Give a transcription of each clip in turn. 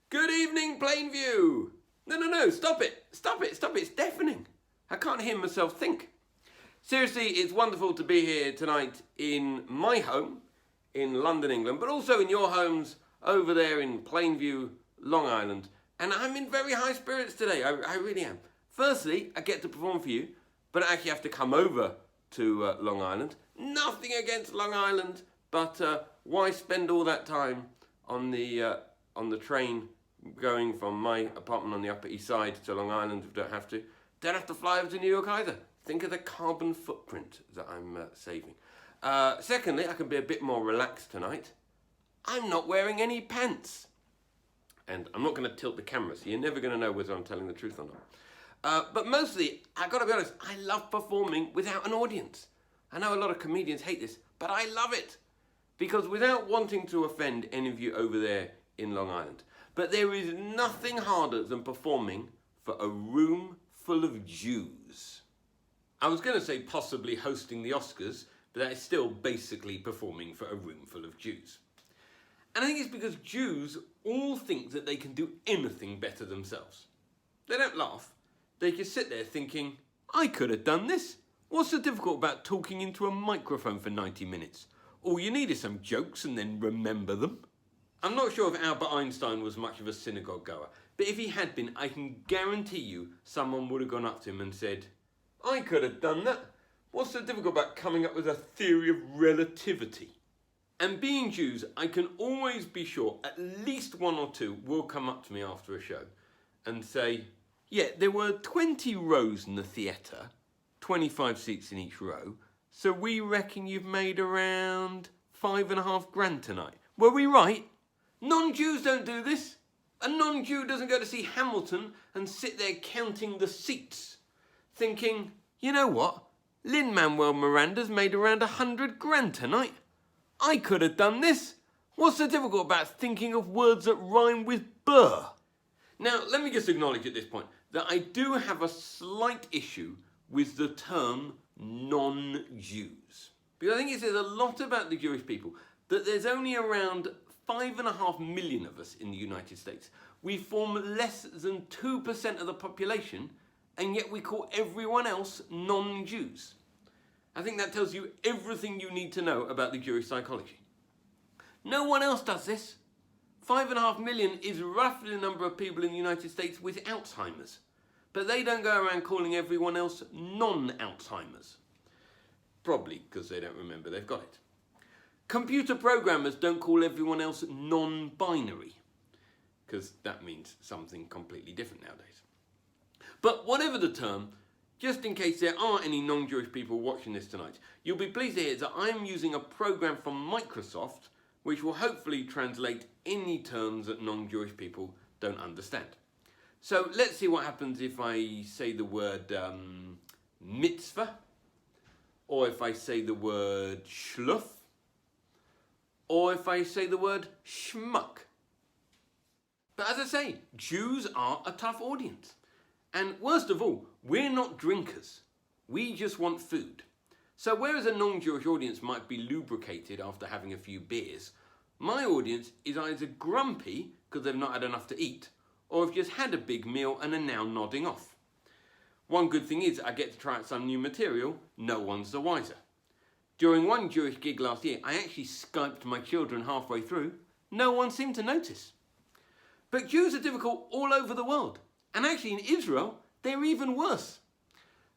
Good evening, Plainview! No, stop it, it's deafening. I can't hear myself think. Seriously, it's wonderful to be here tonight in my home in London, England, but also in your homes over there in Plainview, Long Island. And I'm in very high spirits today, I really am. Firstly, I get to perform for you, but I actually have to come over to Long Island. Nothing against Long Island, but why spend all that time on the train going from my apartment on the Upper East Side to Long Island if you don't have to. Don't have to fly over to New York either. Think of the carbon footprint that I'm saving. Secondly, I can be a bit more relaxed tonight. I'm not wearing any pants. And I'm not going to tilt the camera, so you're never going to know whether I'm telling the truth or not. But mostly, I've got to be honest, I love performing without an audience. I know a lot of comedians hate this, but I love it. Because without wanting to offend any of you over there in Long Island, but there is nothing harder than performing for a room full of Jews. I was going to say possibly hosting the Oscars, but that is still basically performing for a room full of Jews. And I think it's because Jews all think that they can do anything better themselves. They don't laugh. They just sit there thinking, I could have done this. What's so difficult about talking into a microphone for 90 minutes? All you need is some jokes and then remember them. I'm not sure if Albert Einstein was much of a synagogue goer, but if he had been, I can guarantee you someone would have gone up to him and said, I could have done that. What's so difficult about coming up with a theory of relativity? And being Jews, I can always be sure at least one or two will come up to me after a show and say, yeah, there were 20 rows in the theatre, 25 seats in each row, so we reckon you've made around $5.5 grand tonight. Were we right? Non-Jews don't do this. A non-Jew doesn't go to see Hamilton and sit there counting the seats, thinking, you know what? Lin-Manuel Miranda's made around 100 grand tonight. I could have done this. What's so difficult about thinking of words that rhyme with burr? Now, let me just acknowledge at this point that I do have a slight issue with the term non-Jews. Because I think it says a lot about the Jewish people that there's only around 5.5 million of us in the United States. We form less than 2% of the population, and yet we call everyone else non-Jews. I think that tells you everything you need to know about the Jewish psychology. No one else does this. 5.5 million is roughly the number of people in the United States with Alzheimer's. But they don't go around calling everyone else non-Alzheimer's. Probably because they don't remember they've got it. Computer programmers don't call everyone else non-binary, because that means something completely different nowadays. But whatever the term, just in case there are any non-Jewish people watching this tonight, you'll be pleased to hear that I'm using a program from Microsoft which will hopefully translate any terms that non-Jewish people don't understand. So let's see what happens if I say the word mitzvah, or if I say the word shluff, or if I say the word schmuck. But as I say, Jews are a tough audience. And worst of all, we're not drinkers. We just want food. So whereas a non-Jewish audience might be lubricated after having a few beers, my audience is either grumpy because they've not had enough to eat, or have just had a big meal and are now nodding off. One good thing is I get to try out some new material, no one's the wiser. During one Jewish gig last year, I actually Skyped my children halfway through. No one seemed to notice. But Jews are difficult all over the world. And actually in Israel, they're even worse.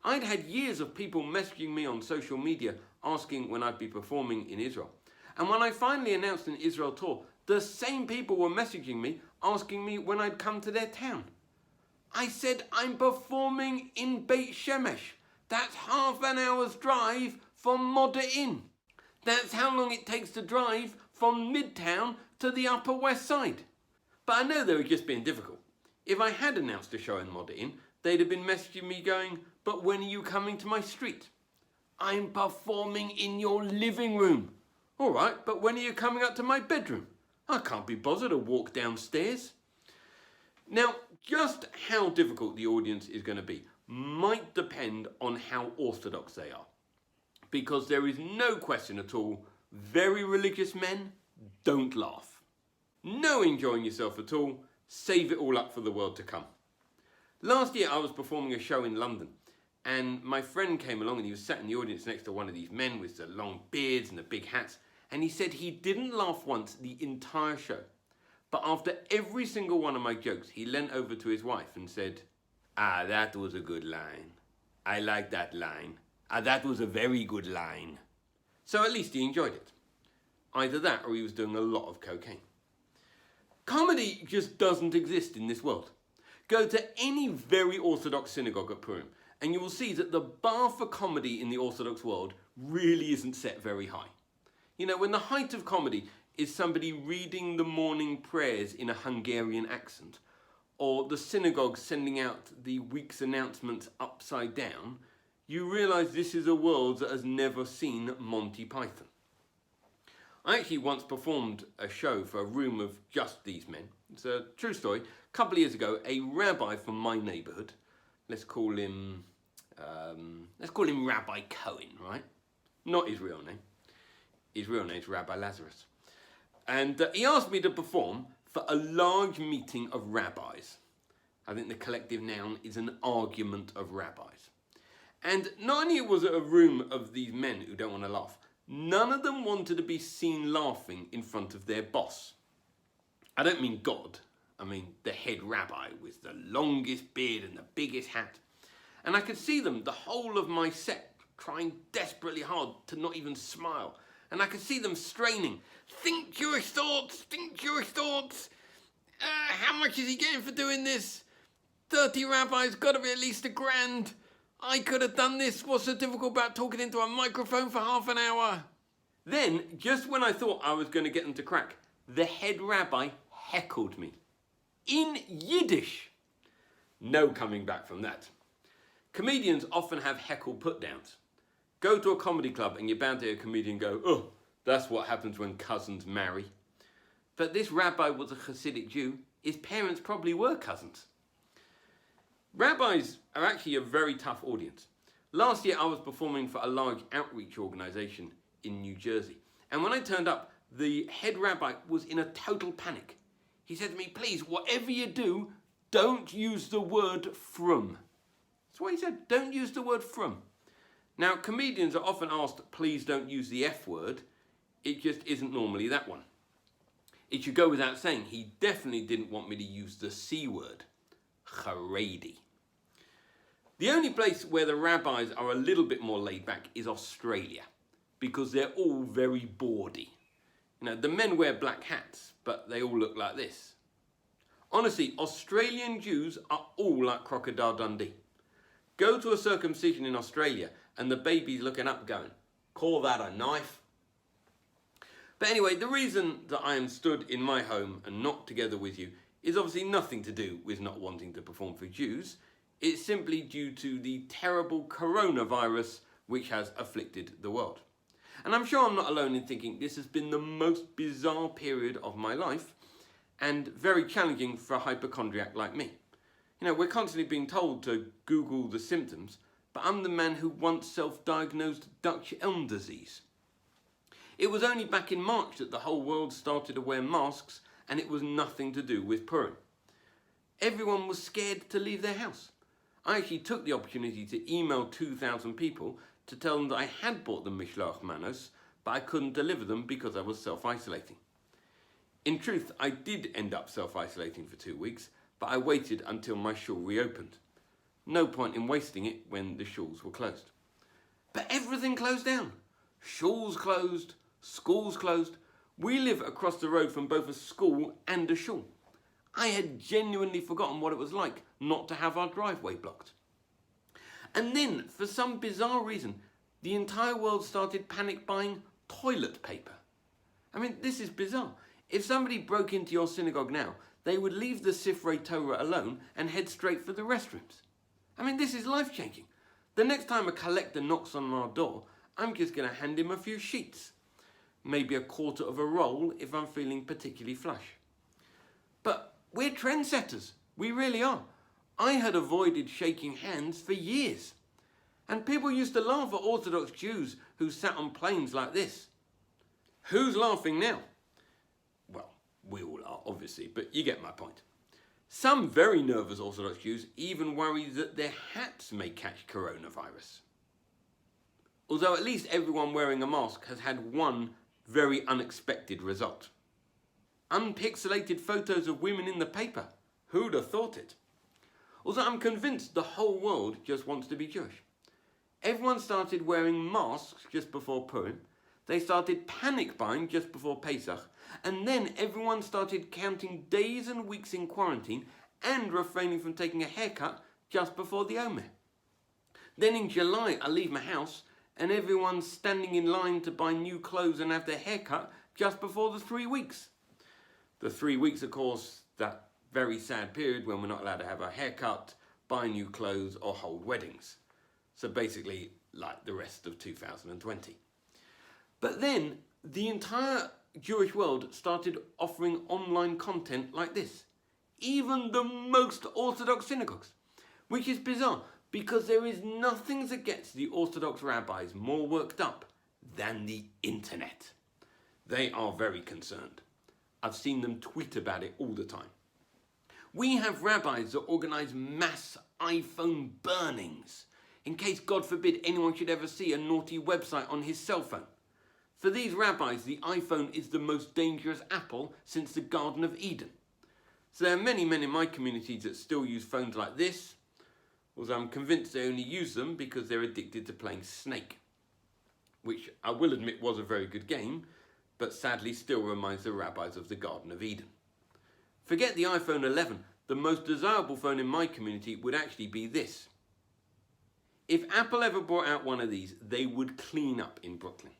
I'd had years of people messaging me on social media asking when I'd be performing in Israel. And when I finally announced an Israel tour, the same people were messaging me asking me when I'd come to their town. I said, I'm performing in Beit Shemesh. That's half an hour's drive from Modi'in. That's how long it takes to drive from Midtown to the Upper West Side. But I know they were just being difficult. If I had announced a show in Modi'in, they'd have been messaging me going, but when are you coming to my street? I'm performing in your living room. All right, but when are you coming up to my bedroom? I can't be bothered to walk downstairs. Now, just how difficult the audience is going to be might depend on how orthodox they are. Because there is no question at all, very religious men don't laugh. No enjoying yourself at all, Save it all up for the world to come. Last year I was performing a show in London, and my friend came along and he was sat in the audience next to one of these men with the long beards and the big hats, and he said he didn't laugh once the entire show. But after every single one of my jokes, he leant over to his wife and said, "Ah, that was a good line. I like that line. Ah, that was a very good line." So at least he enjoyed it. Either that or he was doing a lot of cocaine. Comedy just doesn't exist in this world. Go to any very orthodox synagogue at Purim and you will see that the bar for comedy in the orthodox world really isn't set very high. You know, when the height of comedy is somebody reading the morning prayers in a Hungarian accent, or the synagogue sending out the week's announcements upside down, you realise this is a world that has never seen Monty Python. I actually once performed a show for a room of just these men. It's a true story. A couple of years ago, a rabbi from my neighbourhood, let's call him Rabbi Cohen, right? Not his real name. His real name's Rabbi Lazarus. And he asked me to perform for a large meeting of rabbis. I think the collective noun is an argument of rabbis. And not only was it a room of these men who don't want to laugh, none of them wanted to be seen laughing in front of their boss. I don't mean God, I mean the head rabbi with the longest beard and the biggest hat. And I could see them the whole of my set trying desperately hard to not even smile. And I could see them straining. Think Jewish thoughts, think Jewish thoughts. How much is he getting for doing this? 30 rabbis, got to be at least $1,000. I could have done this. What's so difficult about talking into a microphone for half an hour? Then, just when I thought I was going to get them to crack, the head rabbi heckled me. In Yiddish. No coming back from that. Comedians often have heckle put-downs. Go to a comedy club and you're bound to hear a comedian go, "Oh, that's what happens when cousins marry." But this rabbi was a Hasidic Jew. His parents probably were cousins. Rabbis are actually a very tough audience. Last year I was performing for a large outreach organisation in New Jersey. And when I turned up, the head rabbi was in a total panic. He said to me, "Please, whatever you do, don't use the word from." That's what he said, don't use the word from. Now, comedians are often asked, please don't use the F word. It just isn't normally that one. It should go without saying, he definitely didn't want me to use the C word, Haredi. The only place where the rabbis are a little bit more laid back is Australia, because they're all very bawdy. You know, the men wear black hats, but they all look like this. Honestly, Australian Jews are all like Crocodile Dundee. Go to a circumcision in Australia and the baby's looking up going, "Call that a knife?" But anyway, the reason that I am stood in my home and not together with you is obviously nothing to do with not wanting to perform for Jews. It's simply due to the terrible coronavirus which has afflicted the world. And I'm sure I'm not alone in thinking this has been the most bizarre period of my life and very challenging for a hypochondriac like me. You know, we're constantly being told to Google the symptoms, but I'm the man who once self-diagnosed Dutch elm disease. It was only back in March that the whole world started to wear masks, and it was nothing to do with Purim. Everyone was scared to leave their house. I actually took the opportunity to email 2,000 people to tell them that I had bought them Mishloach Manos, but I couldn't deliver them because I was self-isolating. In truth, I did end up self-isolating for 2 weeks, but I waited until my shul reopened. No point in wasting it when the shuls were closed. But everything closed down. Shuls closed, schools closed. We live across the road from both a school and a shul. I had genuinely forgotten what it was like not to have our driveway blocked. And then, for some bizarre reason, the entire world started panic buying toilet paper. I mean, this is bizarre. If somebody broke into your synagogue now, they would leave the Sifrei Torah alone and head straight for the restrooms. I mean, this is life-changing. The next time a collector knocks on our door, I'm just going to hand him a few sheets. Maybe a quarter of a roll if I'm feeling particularly flush. But we're trendsetters. We really are. I had avoided shaking hands for years. And people used to laugh at Orthodox Jews who sat on planes like this. Who's laughing now? Well, we all are, obviously, but you get my point. Some very nervous Orthodox Jews even worry that their hats may catch coronavirus. Although at least everyone wearing a mask has had one very unexpected result. Unpixelated photos of women in the paper. Who'd have thought it? Although I'm convinced the whole world just wants to be Jewish. Everyone started wearing masks just before Purim. They started panic buying just before Pesach. And then everyone started counting days and weeks in quarantine and refraining from taking a haircut just before the Omer. Then in July I leave my house and everyone's standing in line to buy new clothes and have their haircut just before the 3 weeks. The 3 weeks, of course, that very sad period when we're not allowed to have our haircut, buy new clothes or hold weddings. So basically like the rest of 2020. But then the entire Jewish world started offering online content like this. Even the most Orthodox synagogues. Which is bizarre because there is nothing that gets the Orthodox rabbis more worked up than the internet. They are very concerned. I've seen them tweet about it all the time. We have rabbis that organise mass iPhone burnings in case, God forbid, anyone should ever see a naughty website on his cell phone. For these rabbis, the iPhone is the most dangerous apple since the Garden of Eden. So there are many men in my community that still use phones like this, although I'm convinced they only use them because they're addicted to playing Snake, which I will admit was a very good game, but sadly still reminds the rabbis of the Garden of Eden. Forget the iPhone 11, the most desirable phone in my community would actually be this. If Apple ever brought out one of these, they would clean up in Brooklyn.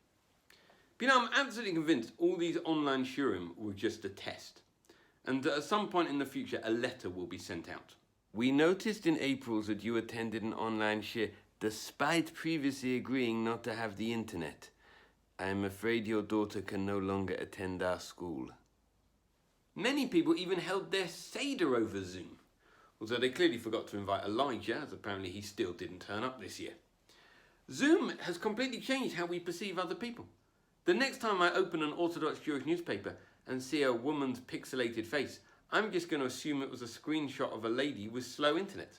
But I'm absolutely convinced all these online shurim were just a test, and that at some point in the future a letter will be sent out. We noticed in April that you attended an online shir despite previously agreeing not to have the internet. I am afraid your daughter can no longer attend our school. Many people even held their Seder over Zoom, although they clearly forgot to invite Elijah, as apparently he still didn't turn up this year. Zoom has completely changed how we perceive other people. The next time I open an Orthodox Jewish newspaper and see a woman's pixelated face, I'm just going to assume it was a screenshot of a lady with slow internet.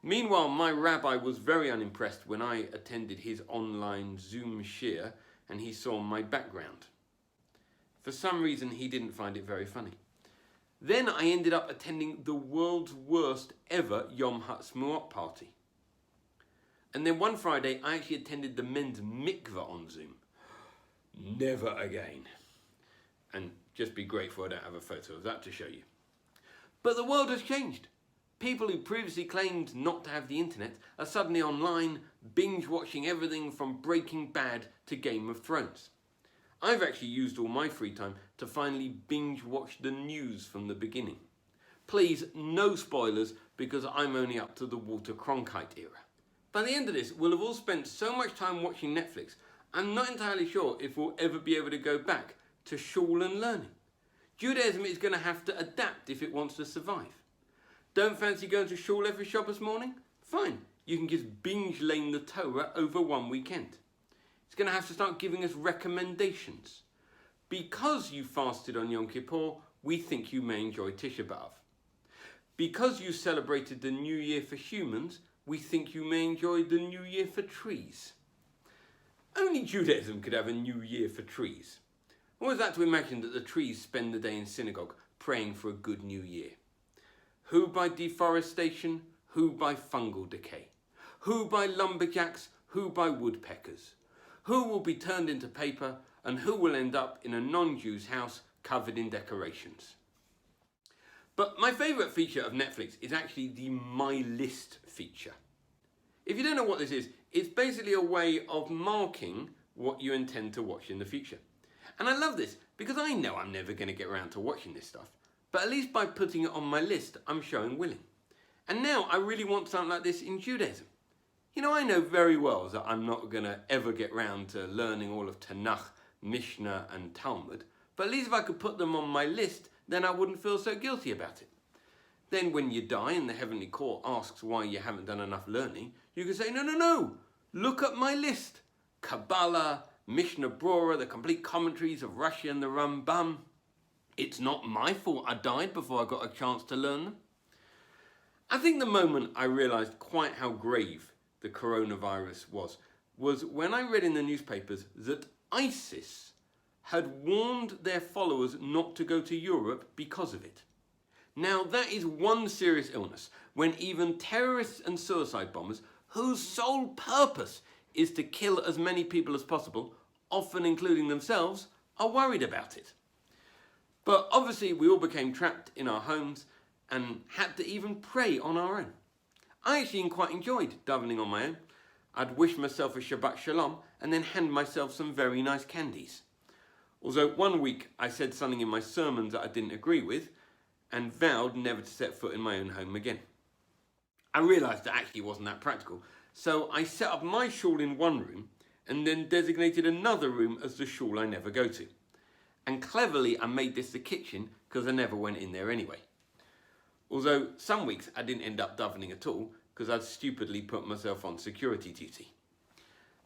Meanwhile, my rabbi was very unimpressed when I attended his online Zoom shir and he saw my background. For some reason, he didn't find it very funny. Then I ended up attending the world's worst ever Yom HaTzmaut party. And then one Friday, I actually attended the men's mikveh on Zoom. Never again. And just be grateful I don't have a photo of that to show you. But the world has changed. People who previously claimed not to have the internet are suddenly online, binge watching everything from Breaking Bad to Game of Thrones. I've actually used all my free time to finally binge watch the news from the beginning. Please, no spoilers, because I'm only up to the Walter Cronkite era. By the end of this, we'll have all spent so much time watching Netflix, I'm not entirely sure if we'll ever be able to go back to shul and learning. Judaism is going to have to adapt if it wants to survive. Don't fancy going to shul every Shabbos morning? Fine, you can just binge lane the Torah over one weekend. It's going to have to start giving us recommendations. Because you fasted on Yom Kippur, we think you may enjoy Tisha B'Av. Because you celebrated the New Year for humans, we think you may enjoy the New Year for trees. Only Judaism could have a New Year for trees. Or is that to imagine that the trees spend the day in synagogue praying for a good New Year? Who by deforestation, who by fungal decay? Who by lumberjacks, who by woodpeckers? Who will be turned into paper and who will end up in a non-Jew's house covered in decorations? But my favourite feature of Netflix is actually the My List feature. If you don't know what this is, it's basically a way of marking what you intend to watch in the future. And I love this because I know I'm never going to get around to watching this stuff, but at least by putting it on my list, I'm showing willing. And now I really want something like this in Judaism. You know, I know very well that I'm not going to ever get round to learning all of Tanakh, Mishnah and Talmud, but at least if I could put them on my list, then I wouldn't feel so guilty about it. Then when you die and the heavenly court asks why you haven't done enough learning, you can say, no, look at my list. Kabbalah, Mishnah Brura, the complete commentaries of Rashi and the Rambam. It's not my fault I died before I got a chance to learn them. I think the moment I realised quite how grave the coronavirus was when I read in the newspapers that ISIS had warned their followers not to go to Europe because of it. Now that is one serious illness when even terrorists and suicide bombers, whose sole purpose is to kill as many people as possible, often including themselves, are worried about it. But obviously we all became trapped in our homes and had to even pray on our own. I actually quite enjoyed davening on my own. I'd wish myself a Shabbat Shalom and then hand myself some very nice candies. Although one week I said something in my sermons that I didn't agree with and vowed never to set foot in my own home again. I realised that actually wasn't that practical, so I set up my shul in one room and then designated another room as the shul I never go to. And cleverly I made this the kitchen because I never went in there anyway. Although some weeks I didn't end up davening at all because I'd stupidly put myself on security duty.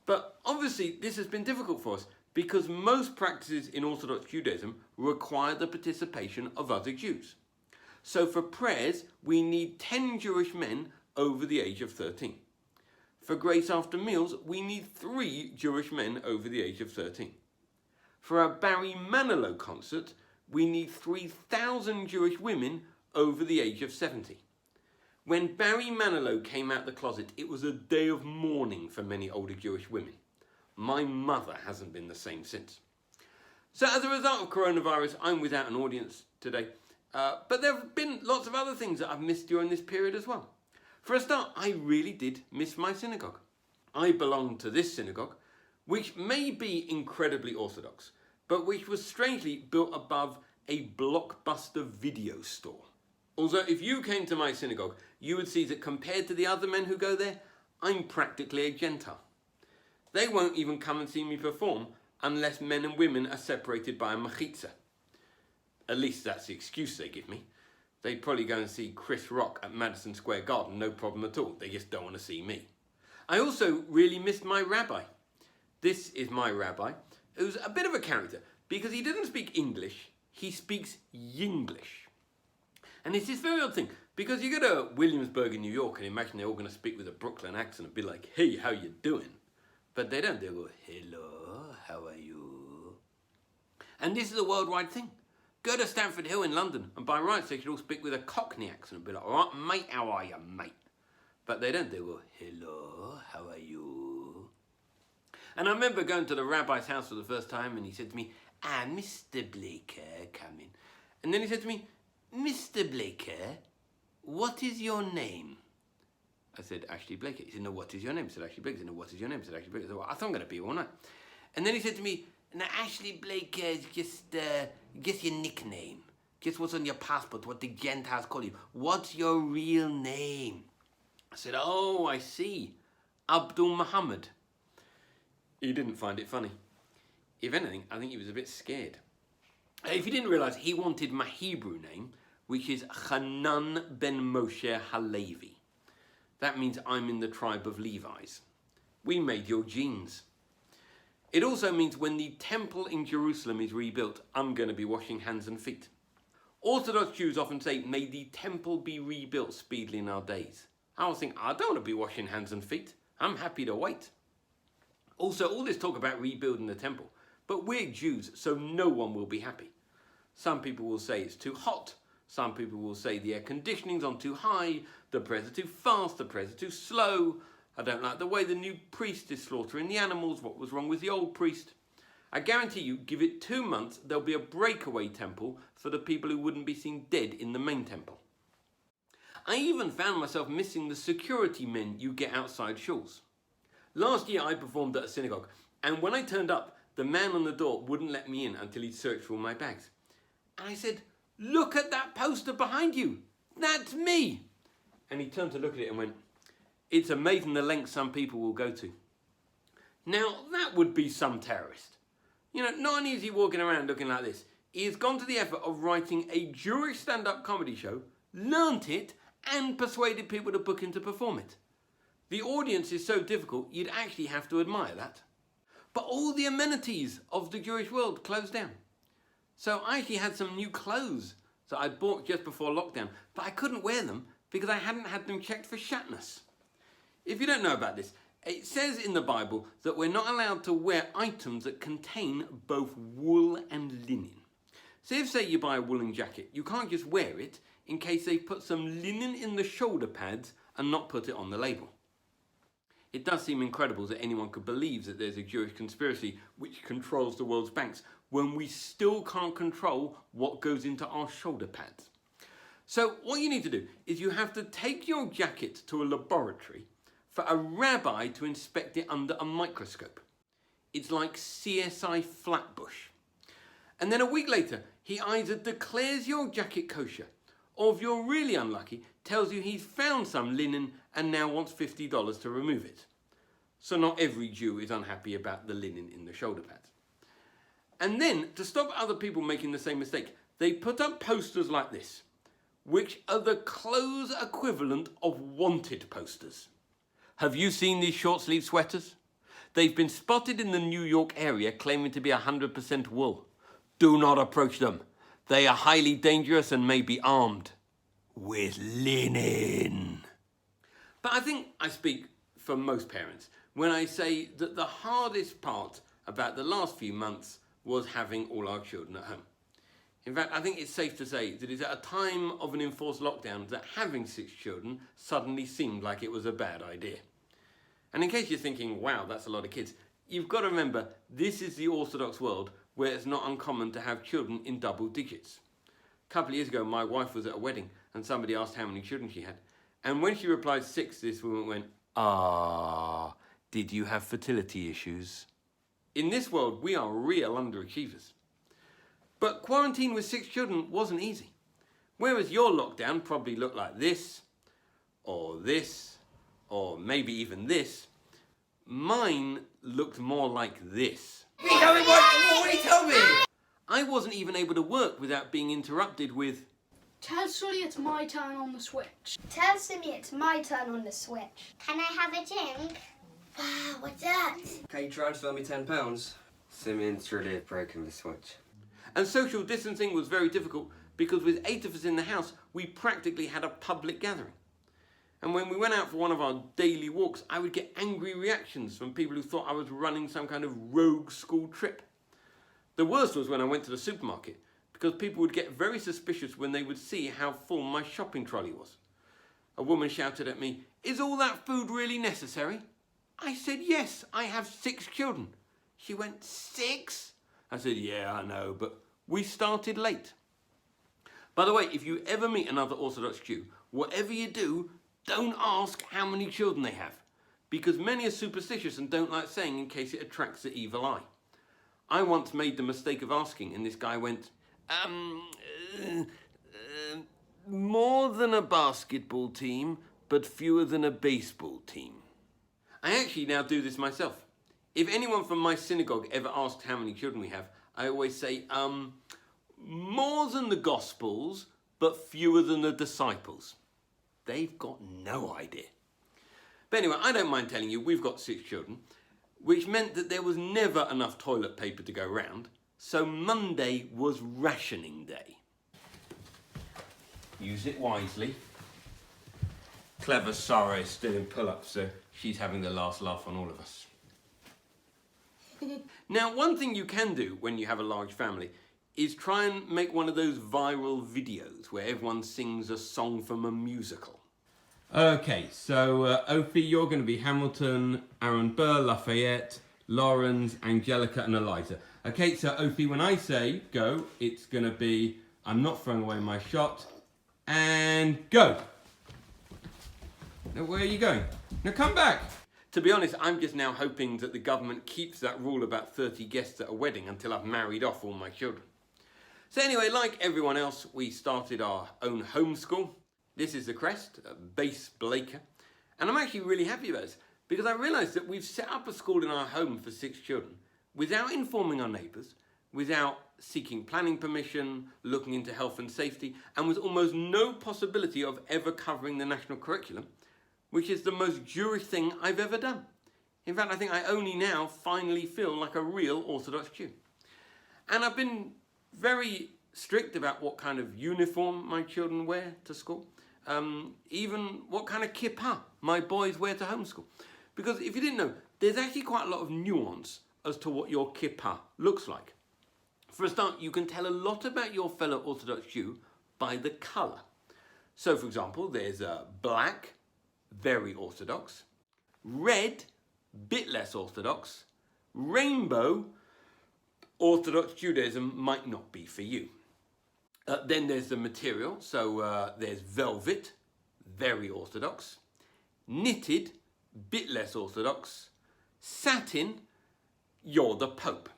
But obviously this has been difficult for us because most practices in Orthodox Judaism require the participation of other Jews. So for prayers we need 10 Jewish men over the age of 13. For grace after meals we need 3 Jewish men over the age of 13. For our Barry Manilow concert we need 3,000 Jewish women over the age of 70. When Barry Manilow came out the closet, it was a day of mourning for many older Jewish women. My mother hasn't been the same since. So as a result of coronavirus, I'm without an audience today. But there have been lots of other things that I've missed during this period as well. For a start, I really did miss my synagogue. I belong to this synagogue, which may be incredibly orthodox, but which was strangely built above a Blockbuster video store. Although if you came to my synagogue, you would see that compared to the other men who go there, I'm practically a Gentile. They won't even come and see me perform unless men and women are separated by a mechitza. At least that's the excuse they give me. They'd probably go and see Chris Rock at Madison Square Garden, no problem at all. They just don't want to see me. I also really missed my rabbi. This is my rabbi, who's a bit of a character because he doesn't speak English, he speaks Yinglish. And it's this very odd thing, because you go to Williamsburg in New York and imagine they're all going to speak with a Brooklyn accent and be like, hey, how you doing? But they don't. They go, hello, how are you? And this is a worldwide thing. Go to Stamford Hill in London, and by rights they should all speak with a Cockney accent and be like, all right, mate, how are you, mate? But they don't. They go, hello, how are you? And I remember going to the rabbi's house for the first time, and he said to me, Mr. Blaker, come in. And then he said to me, Mr. Blaker, what is your name? I said, Ashley Blaker. He said, no, what is your name? I said, Ashley Blaker. He said, no, what is your name? I said, Ashley Blaker. I said, well, I thought I'm going to be all night. And then he said to me, now, Ashley Blaker is just your nickname. Just what's on your passport, what the Gentiles call you. What's your real name? I said, oh, I see. Abdul Muhammad. He didn't find it funny. If anything, I think he was a bit scared. If you didn't realise, he wanted my Hebrew name, which is Hanan ben Moshe Halevi. That means I'm in the tribe of Levi's. We made your genes. It also means when the temple in Jerusalem is rebuilt, I'm going to be washing hands and feet. Orthodox Jews often say, may the temple be rebuilt speedily in our days. I always think, I don't want to be washing hands and feet. I'm happy to wait. Also, all this talk about rebuilding the temple, but we're Jews, so no one will be happy. Some people will say it's too hot. Some people will say the air conditioning's on too high, the prayers are too fast, the prayers are too slow. I don't like the way the new priest is slaughtering the animals. What was wrong with the old priest? I guarantee you, give it 2 months, there'll be a breakaway temple for the people who wouldn't be seen dead in the main temple. I even found myself missing the security men you get outside shuls. Last year I performed at a synagogue, and when I turned up, the man on the door wouldn't let me in until he'd searched for all my bags. And I said, look at that poster behind you. That's me. And he turned to look at it and went, it's amazing the lengths some people will go to. Now, that would be some terrorist. You know, not only is he walking around looking like this, he has gone to the effort of writing a Jewish stand-up comedy show, learnt it, and persuaded people to book him to perform it. The audience is so difficult, you'd actually have to admire that. But all the amenities of the Jewish world closed down. So I actually had some new clothes that I bought just before lockdown, but I couldn't wear them because I hadn't had them checked for shatness. If you don't know about this, it says in the Bible that we're not allowed to wear items that contain both wool and linen. So if, say, you buy a woolen jacket, you can't just wear it in case they put some linen in the shoulder pads and not put it on the label. It does seem incredible that anyone could believe that there's a Jewish conspiracy which controls the world's banks when we still can't control what goes into our shoulder pads. So what you need to do is you have to take your jacket to a laboratory for a rabbi to inspect it under a microscope. It's like CSI Flatbush. And then a week later, he either declares your jacket kosher, or if you're really unlucky, tells you he's found some linen and now wants $50 to remove it. So not every Jew is unhappy about the linen in the shoulder pads. And then, to stop other people making the same mistake, they put up posters like this, which are the clothes equivalent of wanted posters. Have you seen these short sleeve sweaters? They've been spotted in the New York area claiming to be 100% wool. Do not approach them. They are highly dangerous and may be armed with linen. But I think I speak for most parents when I say that the hardest part about the last few months was having all our children at home. In fact, I think it's safe to say that it's at a time of an enforced lockdown that having 6 children suddenly seemed like it was a bad idea. And in case you're thinking, wow, that's a lot of kids, you've got to remember this is the Orthodox world where it's not uncommon to have children in double digits. A couple of years ago, my wife was at a wedding and somebody asked how many children she had. And when she replied 6, this woman went, did you have fertility issues? In this world, we are real underachievers. But quarantine with 6 children wasn't easy. Whereas your lockdown probably looked like this, or maybe even this, mine looked more like this. What did he tell me? I wasn't even able to work without being interrupted with, Tell Sully it's my turn on the switch. Tell Simi it's my turn on the switch. Can I have a drink? Wow, what's that? Can you transfer me £10? Simeon's really broken the switch. and social distancing was very difficult because with 8 of us in the house, we practically had a public gathering. And when we went out for one of our daily walks, I would get angry reactions from people who thought I was running some kind of rogue school trip. The worst was when I went to the supermarket, because people would get very suspicious when they would see how full my shopping trolley was. A woman shouted at me, "Is all that food really necessary?" I said, "Yes, I have 6 children." She went, "6?" I said, "Yeah, I know, but we started late." By the way, if you ever meet another Orthodox Jew, whatever you do, don't ask how many children they have, because many are superstitious and don't like saying in case it attracts the evil eye. I once made the mistake of asking, and this guy went, more than a basketball team, but fewer than a baseball team. I actually now do this myself. If anyone from my synagogue ever asked how many children we have, I always say, more than the Gospels, but fewer than the disciples. They've got no idea. But anyway, I don't mind telling you, we've got 6 children, which meant that there was never enough toilet paper to go round, so Monday was rationing day. Use it wisely. Clever Sarah is still in pull-ups, so she's having the last laugh on all of us. Now, one thing you can do when you have a large family is try and make one of those viral videos where everyone sings a song from a musical. Okay, so Ophi, you're going to be Hamilton, Aaron Burr, Lafayette, Lawrence, Angelica and Eliza. Okay, so Ophi, when I say go, it's going to be, I'm not throwing away my shot, and go. Now, where are you going? Now come back. To be honest, I'm just now hoping that the government keeps that rule about 30 guests at a wedding until I've married off all my children. So anyway, like everyone else, we started our own homeschool. This is the crest, Base Blaker. And I'm actually really happy about this because I realised that we've set up a school in our home for 6 children without informing our neighbours, without seeking planning permission, looking into health and safety, and with almost no possibility of ever covering the national curriculum, which is the most Jewish thing I've ever done. In fact, I think I only now finally feel like a real Orthodox Jew. And I've been very strict about what kind of uniform my children wear to school, even what kind of kippah my boys wear to homeschool. Because if you didn't know, there's actually quite a lot of nuance as to what your kippah looks like. For a start, you can tell a lot about your fellow Orthodox Jew by the colour. So, for example, there's black, very Orthodox, red, bit less Orthodox, rainbow, Orthodox Judaism might not be for you. Then there's the material, so there's velvet, very Orthodox, knitted, bit less Orthodox, satin, you're the Pope.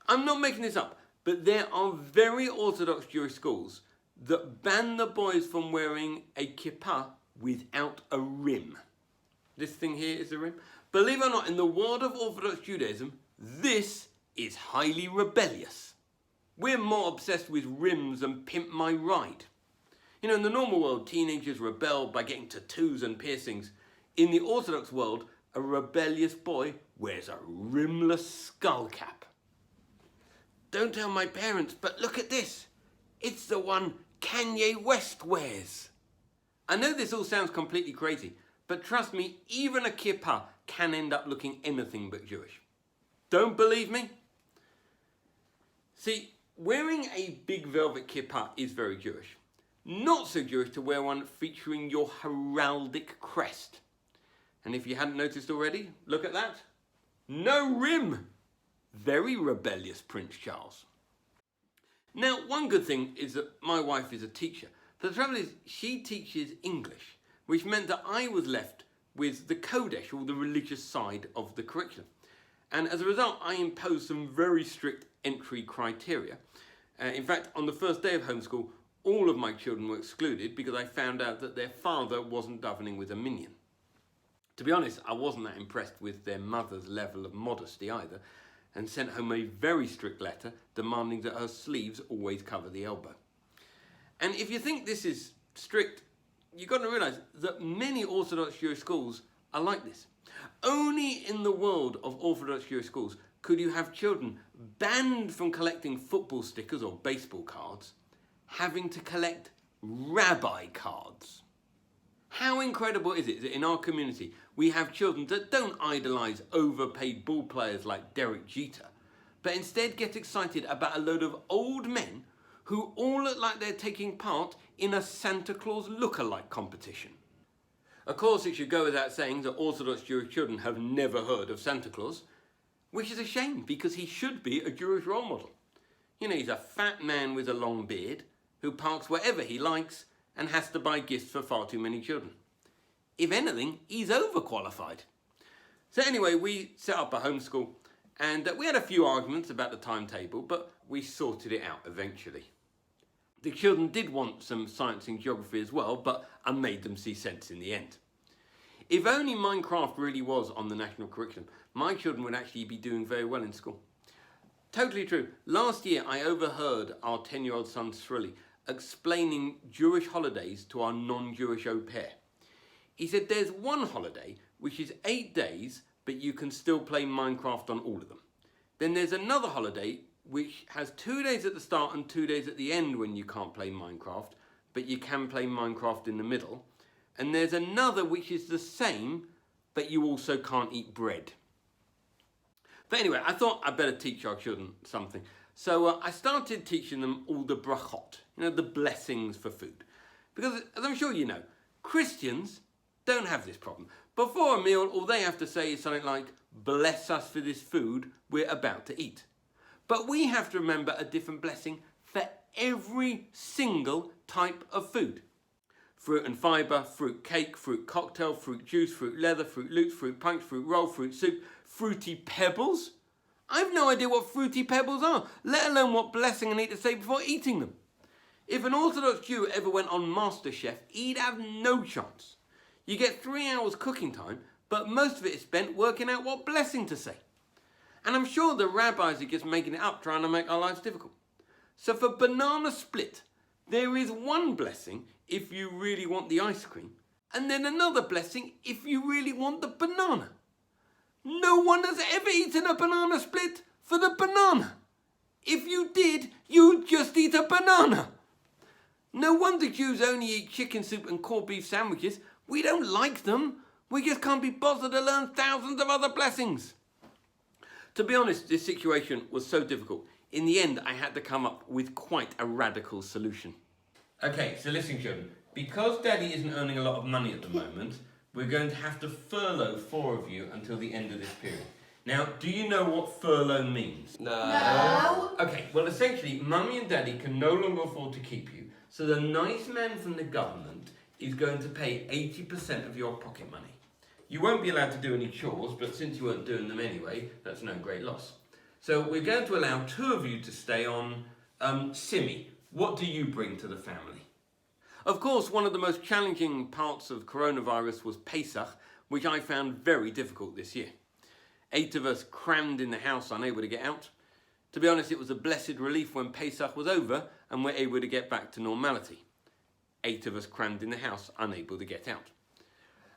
I'm not making this up, but there are very Orthodox Jewish schools that ban the boys from wearing a kippah without a rim. This thing here is a rim. Believe it or not, in the world of Orthodox Judaism, this is highly rebellious. We're more obsessed with rims and pimp my ride. You know, in the normal world, teenagers rebel by getting tattoos and piercings. In the Orthodox world, a rebellious boy wears a rimless skull cap. Don't tell my parents, but look at this. It's the one Kanye West wears. I know this all sounds completely crazy, but trust me, even a kippah can end up looking anything but Jewish. Don't believe me? See, wearing a big velvet kippah is very Jewish. Not so Jewish to wear one featuring your heraldic crest. And if you hadn't noticed already, look at that. No rim. Very rebellious Prince Charles. Now, one good thing is that my wife is a teacher. But the trouble is, she teaches English, which meant that I was left with the Kodesh, or the religious side of the curriculum. And as a result, I imposed some very strict entry criteria. In fact, on the first day of homeschool, all of my children were excluded because I found out that their father wasn't davening with a minyan. To be honest, I wasn't that impressed with their mother's level of modesty either, and sent home a very strict letter demanding that her sleeves always cover the elbow. And if you think this is strict, you've got to realise that many Orthodox Jewish schools are like this. Only in the world of Orthodox Jewish schools could you have children banned from collecting football stickers or baseball cards, having to collect rabbi cards. How incredible is it that in our community we have children that don't idolise overpaid ball players like Derek Jeter, but instead get excited about a load of old men who all look like they're taking part in a Santa Claus look-alike competition. Of course, it should go without saying that Orthodox Jewish children have never heard of Santa Claus, which is a shame because he should be a Jewish role model. You know, he's a fat man with a long beard who parks wherever he likes and has to buy gifts for far too many children. If anything, he's overqualified. So anyway, we set up a homeschool and we had a few arguments about the timetable, but we sorted it out eventually. The children did want some science and geography as well, but I made them see sense in the end. If only Minecraft really was on the national curriculum, my children would actually be doing very well in school. Totally true. Last year, I overheard our 10-year-old son, Srilly, explaining Jewish holidays to our non-Jewish au pair. He said there's one holiday which is 8 days, but you can still play Minecraft on all of them. Then there's another holiday which has 2 days at the start and 2 days at the end when you can't play Minecraft, but you can play Minecraft in the middle. And there's another which is the same, but you also can't eat bread. But anyway, I thought I'd better teach our children something. So I started teaching them all the brachot, you know, the blessings for food. Because, as I'm sure you know, Christians don't have this problem. Before a meal, all they have to say is something like, bless us for this food we're about to eat. But we have to remember a different blessing for every single type of food. Fruit and fibre, fruit cake, fruit cocktail, fruit juice, fruit leather, fruit loops, fruit punch, fruit roll, fruit soup, fruity pebbles. I've no idea what fruity pebbles are, let alone what blessing I need to say before eating them. If an Orthodox Jew ever went on MasterChef, he'd have no chance. You get 3 hours cooking time, but most of it is spent working out what blessing to say. And I'm sure the rabbis are just making it up, trying to make our lives difficult. So for banana split, there is one blessing if you really want the ice cream, and then another blessing if you really want the banana. No one has ever eaten a banana split for the banana. If you did, you'd just eat a banana. No wonder Jews only eat chicken soup and corned beef sandwiches. We don't like them. We just can't be bothered to learn thousands of other blessings. To be honest, this situation was so difficult. In the end, I had to come up with quite a radical solution. Okay, so listen, children. Because Daddy isn't earning a lot of money at the moment, we're going to have to furlough 4 of you until the end of this period. Now, do you know what furlough means? No. Okay, well, essentially, Mummy and Daddy can no longer afford to keep you, so the nice man from the government is going to pay 80% of your pocket money. You won't be allowed to do any chores, but since you weren't doing them anyway, that's no great loss. So we're going to allow 2 of you to stay on. Simi, what do you bring to the family? Of course, one of the most challenging parts of coronavirus was Pesach, which I found very difficult this year. 8 of us crammed in the house, unable to get out. To be honest, it was a blessed relief when Pesach was over and we're able to get back to normality. 8 of us crammed in the house, unable to get out.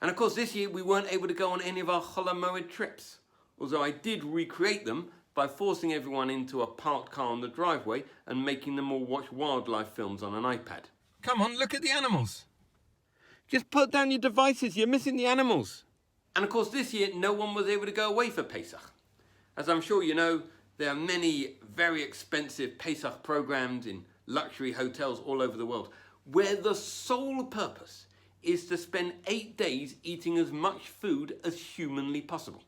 And of course, this year we weren't able to go on any of our Chol HaMoed trips, although I did recreate them by forcing everyone into a parked car on the driveway and making them all watch wildlife films on an iPad. Come on, look at the animals. Just put down your devices, you're missing the animals. And of course, this year, no one was able to go away for Pesach. As I'm sure you know, there are many very expensive Pesach programs in luxury hotels all over the world, where the sole purpose is to spend 8 days eating as much food as humanly possible.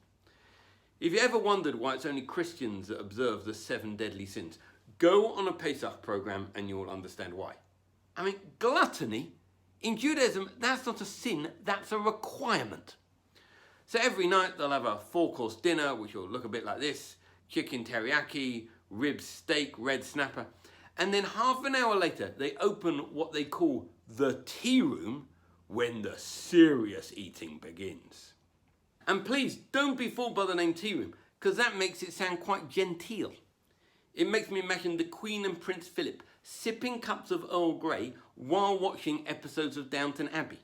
If you ever wondered why it's only Christians that observe the 7 deadly sins, go on a Pesach program and you'll understand why. I mean, gluttony, in Judaism, that's not a sin, that's a requirement. So every night they'll have a 4-course dinner, which will look a bit like this: chicken teriyaki, rib steak, red snapper. And then half an hour later, they open what they call the tea room, when the serious eating begins. And please, don't be fooled by the name tea room, because that makes it sound quite genteel. It makes me imagine the Queen and Prince Philip sipping cups of Earl Grey while watching episodes of Downton Abbey.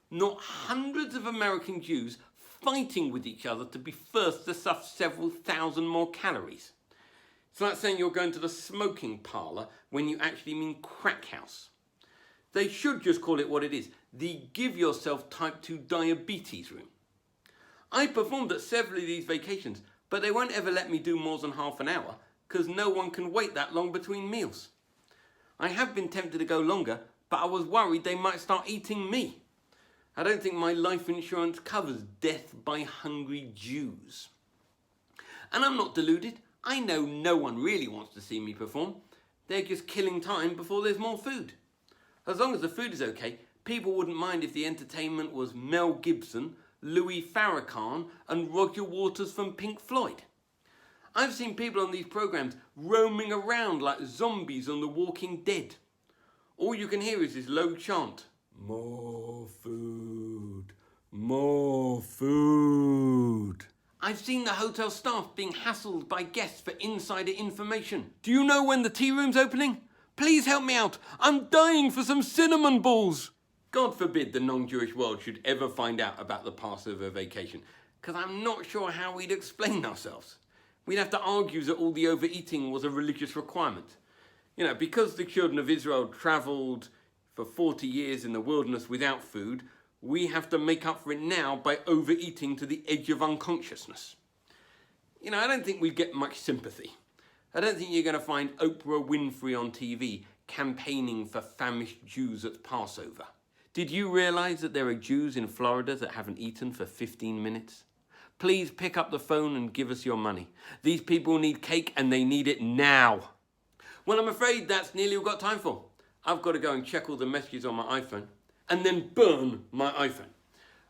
Not hundreds of American Jews fighting with each other to be first to stuff several thousand more calories. It's like saying you're going to the smoking parlour when you actually mean crack house. They should just call it what it is, the give yourself type 2 diabetes room. I performed at several of these vacations, but they won't ever let me do more than half an hour because no one can wait that long between meals. I have been tempted to go longer, but I was worried they might start eating me. I don't think my life insurance covers death by hungry Jews. And I'm not deluded. I know no one really wants to see me perform. They're just killing time before there's more food. As long as the food is okay, people wouldn't mind if the entertainment was Mel Gibson, Louis Farrakhan and Roger Waters from Pink Floyd. I've seen people on these programs roaming around like zombies on The Walking Dead. All you can hear is this low chant: more food, more food. I've seen the hotel staff being hassled by guests for insider information. Do you know when the tea room's opening? Please help me out. I'm dying for some cinnamon balls. God forbid the non-Jewish world should ever find out about the Passover vacation, because I'm not sure how we'd explain ourselves. We'd have to argue that all the overeating was a religious requirement. You know, because the children of Israel travelled for 40 years in the wilderness without food, we have to make up for it now by overeating to the edge of unconsciousness. You know, I don't think we get much sympathy. I don't think you're going to find Oprah Winfrey on TV campaigning for famished Jews at Passover. Did you realise that there are Jews in Florida that haven't eaten for 15 minutes? Please pick up the phone and give us your money. These people need cake and they need it now. Well, I'm afraid that's nearly all we've got time for. I've got to go and check all the messages on my iPhone and then burn my iPhone.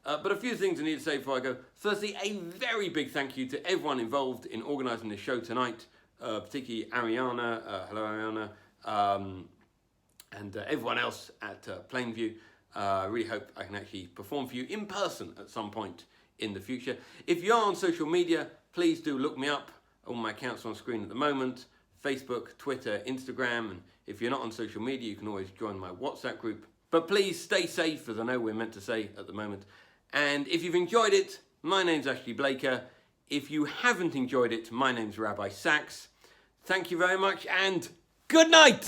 But a few things I need to say before I go. Firstly, a very big thank you to everyone involved in organising this show tonight, particularly Ariana, hello Ariana, and everyone else at Plainview. I really hope I can actually perform for you in person at some point in the future. If you are on social media, please do look me up. All my accounts are on screen at the moment: Facebook, Twitter, Instagram. And if you're not on social media, you can always join my WhatsApp group. But please stay safe, as I know we're meant to say at the moment. And if you've enjoyed it, my name's Ashley Blaker. If you haven't enjoyed it, my name's Rabbi Sachs. Thank you very much and good night.